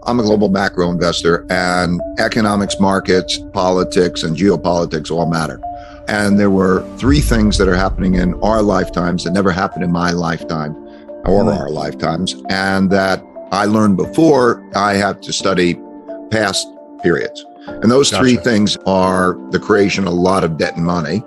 I'm a global macro investor, and economics, markets, politics, and geopolitics all matter. And there were three things that are happening in our lifetimes that never happened in my lifetime or our lifetimes, and that I learned before I had to study past periods. And those three things are the creation of a lot of debt and money.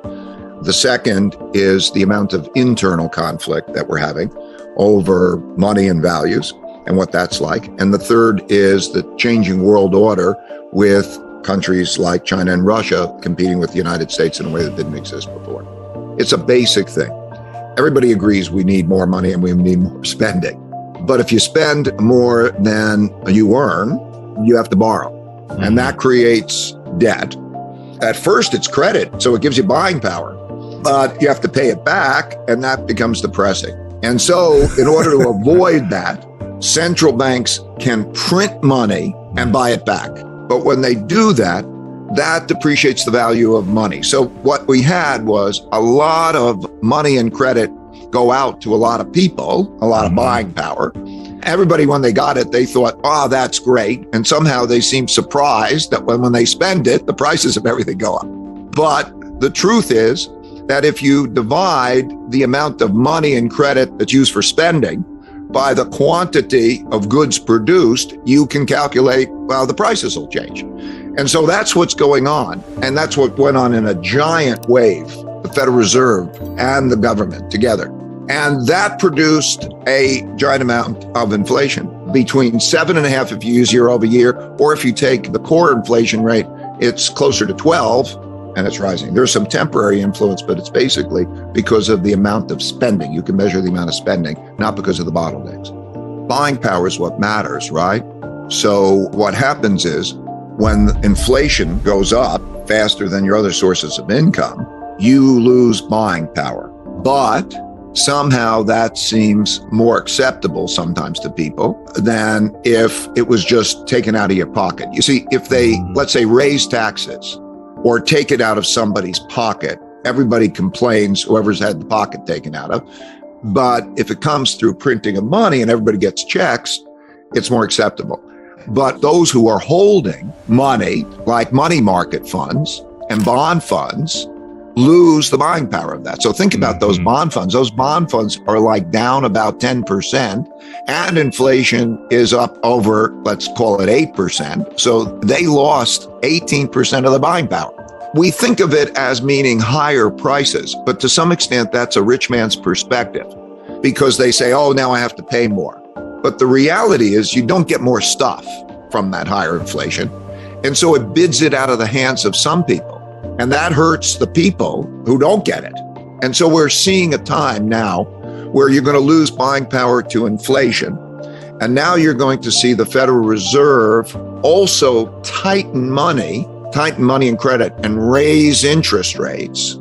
The second is the amount of internal conflict that we're having over money and values and what that's like. And the third is the changing world order with countries like China and Russia competing with the United States in a way that didn't exist before. It's a basic thing. Everybody agrees we need more money and we need more spending. But if you spend more than you earn, you have to borrow. And that creates debt. At first, it's credit, so it gives you buying power. But you have to pay it back, and that becomes depressing. And so in order to avoid that, central banks can print money and buy it back. But when they do that, that depreciates the value of money. So what we had was a lot of money and credit go out to a lot of people, a lot of buying power. Everybody, when they got it, they thought, oh, that's great. And somehow they seem surprised that when they spend it, the prices of everything go up. But the truth is that if you divide the amount of money and credit that's used for spending by the quantity of goods produced, you can calculate, well, the prices will change. And so that's what's going on. And that's what went on in a giant wave, the Federal Reserve and the government together. And that produced a giant amount of inflation, between 7.5% if you use year over year, or if you take the core inflation rate, it's closer to 12 and it's rising. There's some temporary influence, but it's basically because of the amount of spending. You can measure the amount of spending, not because of the bottlenecks. Buying power is what matters, right? So what happens is when inflation goes up faster than your other sources of income, you lose buying power. But somehow that seems more acceptable sometimes to people than if it was just taken out of your pocket. You see, if they, let's say, raise taxes or take it out of somebody's pocket, everybody complains, whoever's had the pocket taken out of. But if it comes through printing of money and everybody gets checks, it's more acceptable. But those who are holding money, like money market funds and bond funds, lose the buying power of that. So think about those bond funds. Those bond funds are like down about 10%, and inflation is up over, let's call it 8%. So they lost 18% of the buying power. We think of it as meaning higher prices, but to some extent, that's a rich man's perspective because they say, oh, now I have to pay more. But the reality is you don't get more stuff from that higher inflation. And so it bids it out of the hands of some people. And that hurts the people who don't get it. And so we're seeing a time now where you're going to lose buying power to inflation. And now you're going to see the Federal Reserve also tighten money and credit and raise interest rates.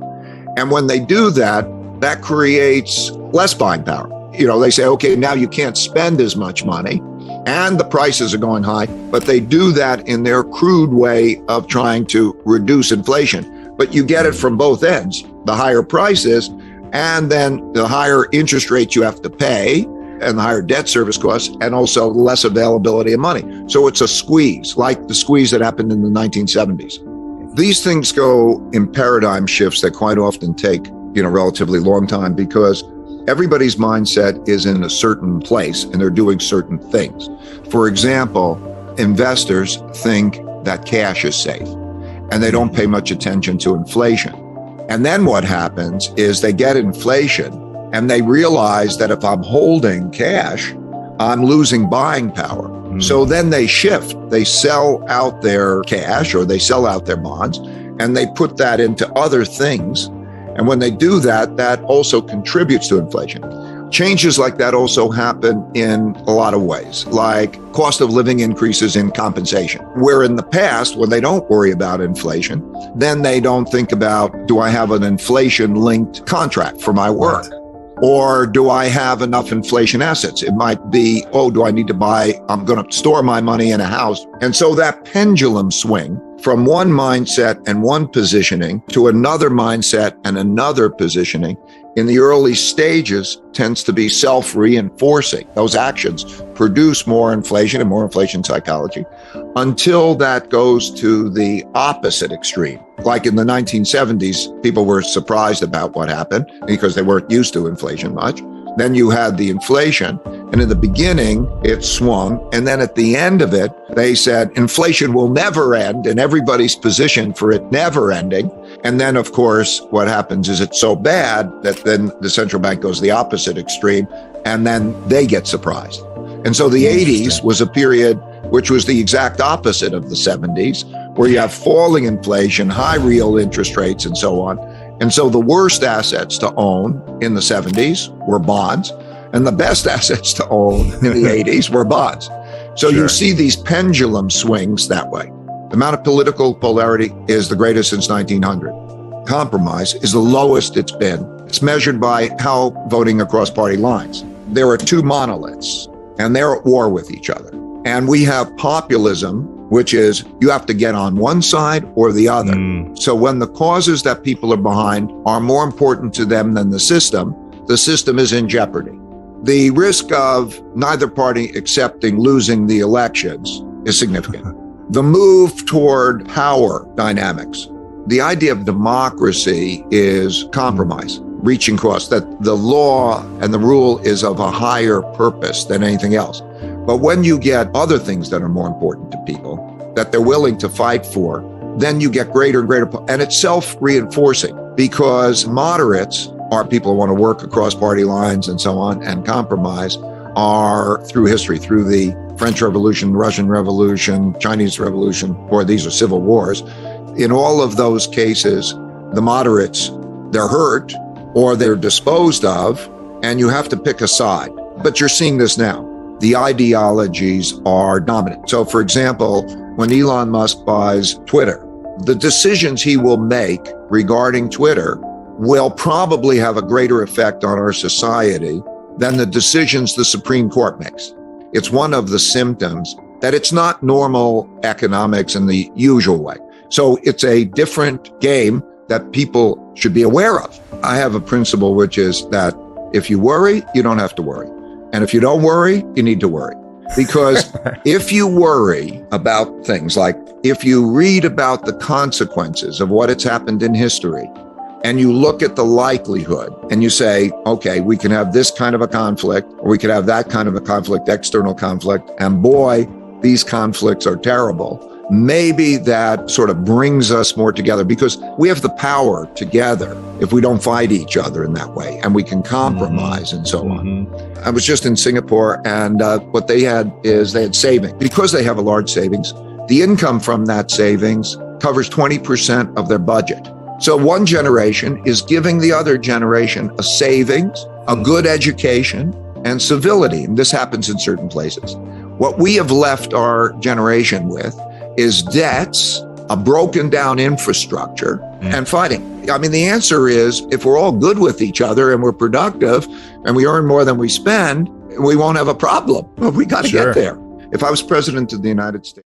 And when they do that, that creates less buying power. You know, they say, okay, now you can't spend as much money and the prices are going high, but they do that in their crude way of trying to reduce inflation. But you get it from both ends, the higher prices and then the higher interest rates you have to pay and the higher debt service costs and also less availability of money. So it's a squeeze, like the squeeze that happened in the 1970s. These things go in paradigm shifts that quite often take, relatively long time because everybody's mindset is in a certain place and they're doing certain things. For example, investors think that cash is safe and they don't pay much attention to inflation. And then what happens is they get inflation and they realize that if I'm holding cash, I'm losing buying power. So then they shift, they sell out their cash or they sell out their bonds and they put that into other things. And when they do that, that also contributes to inflation. Changes like that also happen in a lot of ways, like cost of living increases in compensation, where in the past, when they don't worry about inflation, then they don't think about, do I have an inflation-linked contract for my work? Or do I have enough inflation assets? It might be, do I need to buy, I'm going to store my money in a house. And so that pendulum swing from one mindset and one positioning to another mindset and another positioning in the early stages tends to be self-reinforcing. Those actions produce more inflation and more inflation psychology until that goes to the opposite extreme. Like in the 1970s, people were surprised about what happened because they weren't used to inflation much. Then you had the inflation, and in the beginning, it swung. And then at the end of it, they said inflation will never end, and everybody's positioned for it never ending. And then, of course, what happens is it's so bad that then the central bank goes the opposite extreme, and then they get surprised. And so the 80s was a period which was the exact opposite of the 70s, where you have falling inflation, high real interest rates, and so on. And so the worst assets to own in the 70s were bonds, and the best assets to own in the 80s were bonds. So you see these pendulum swings that way. The amount of political polarity is the greatest since 1900. Compromise is the lowest it's been. It's measured by how voting across party lines. There are two monoliths, and they're at war with each other. And we have populism, which is you have to get on one side or the other. So when the causes that people are behind are more important to them than the system is in jeopardy. The risk of neither party accepting losing the elections is significant. The move toward power dynamics. The idea of democracy is compromise, reaching across, that the law and the rule is of a higher purpose than anything else. But when you get other things that are more important to people, that they're willing to fight for, then you get greater and greater. And it's self-reinforcing, because moderates are people who want to work across party lines and so on, and compromise are through history, through the French Revolution, Russian Revolution, Chinese Revolution, or these are civil wars. In all of those cases, the moderates, they're hurt or they're disposed of, and you have to pick a side. But you're seeing this now. The ideologies are dominant. So, for example, when Elon Musk buys Twitter, the decisions he will make regarding Twitter will probably have a greater effect on our society than the decisions the Supreme Court makes. It's one of the symptoms that it's not normal economics in the usual way. So it's a different game that people should be aware of. I have a principle, which is that if you worry, you don't have to worry. And if you don't worry, you need to worry. Because if you worry about things like, if you read about the consequences of what has happened in history, and you look at the likelihood and you say, okay, we can have this kind of a conflict, or we could have that kind of a conflict, external conflict, and boy, these conflicts are terrible. Maybe that sort of brings us more together, because we have the power together if we don't fight each other in that way, and we can compromise and so on. I was just in Singapore, and what they had is they had savings. Because they have a large savings, the income from that savings covers 20% of their budget. So one generation is giving the other generation a savings, a good education, and civility. And this happens in certain places. What we have left our generation with is debts, a broken down infrastructure, and fighting. I mean, the answer is, if we're all good with each other and we're productive and we earn more than we spend, we won't have a problem. But we got to get there. If I was president of the United States,